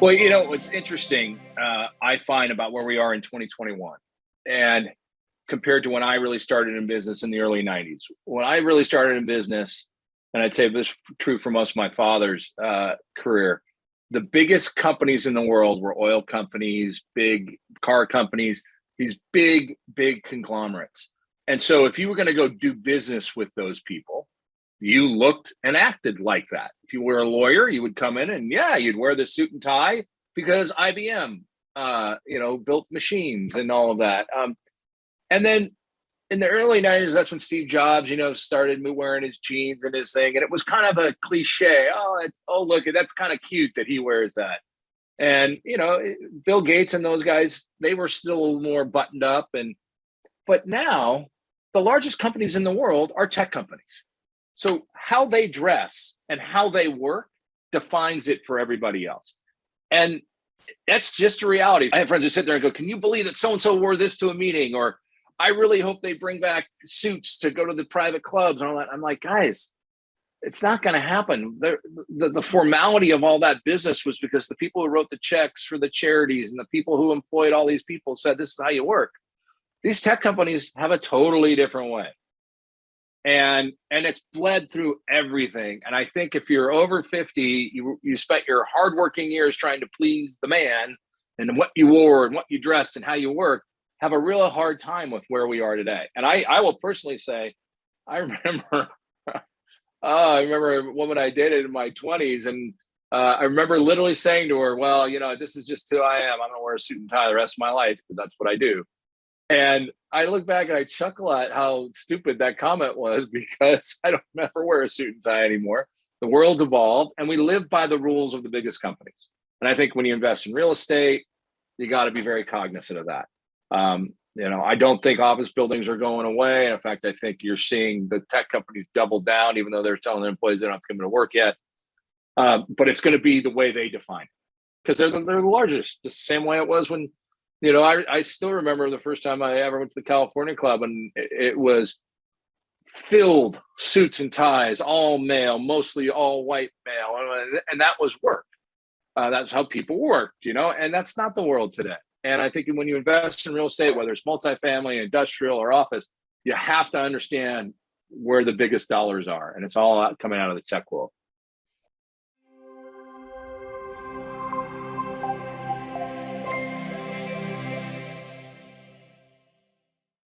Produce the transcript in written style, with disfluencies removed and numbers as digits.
Well, you know, what's interesting, I find about where we are in 2021 and compared to when I really started in business in the early 90s. When I really started in business, and I'd say this is true for most of my father's career, the biggest companies in the world were oil companies, big car companies, these big conglomerates. And so if you were going to go do business with those people, you looked and acted like that. If you were a lawyer, you would come in and yeah, you'd wear the suit and tie because IBM, built machines and all of that. And then in the early 90s, that's when Steve Jobs, started wearing his jeans and his thing. And it was kind of a cliche. Look, that's kind of cute that he wears that. And, Bill Gates and those guys, they were still a little more buttoned up. But now the largest companies in the world are tech companies. So how they dress and how they work defines it for everybody else. And that's just a reality. I have friends who sit there and go, can you believe that so-and-so wore this to a meeting? Or I really hope they bring back suits to go to the private clubs and all that. I'm like, guys, it's not going to happen. The formality of all that business was because the people who wrote the checks for the charities and the people who employed all these people said, this is how you work. These tech companies have a totally different way. And it's bled through everything. And I think if you're over 50, you spent your hardworking years trying to please the man and what you wore and what you dressed and how you work, have a real hard time with where we are today. And I will personally say, I remember a woman I dated in my 20s, and I remember literally saying to her, well, this is just who I am. I'm going to wear a suit and tie the rest of my life because that's what I do. And I look back and I chuckle at how stupid that comment was because I don't ever wear a suit and tie anymore. The world's evolved and we live by the rules of the biggest companies. And I think when you invest in real estate, you got to be very cognizant of that. I don't think office buildings are going away. In fact, I think you're seeing the tech companies double down, even though they're telling their employees they don't have to come to work yet. But it's going to be the way they define it because they're the largest, the same way it was when, I still remember the first time I ever went to the California Club, and it was filled suits and ties, all male, mostly all white male. And that was work. That's how people worked, and that's not the world today. And I think when you invest in real estate, whether it's multifamily, industrial, or office, you have to understand where the biggest dollars are. And it's all coming out of the tech world.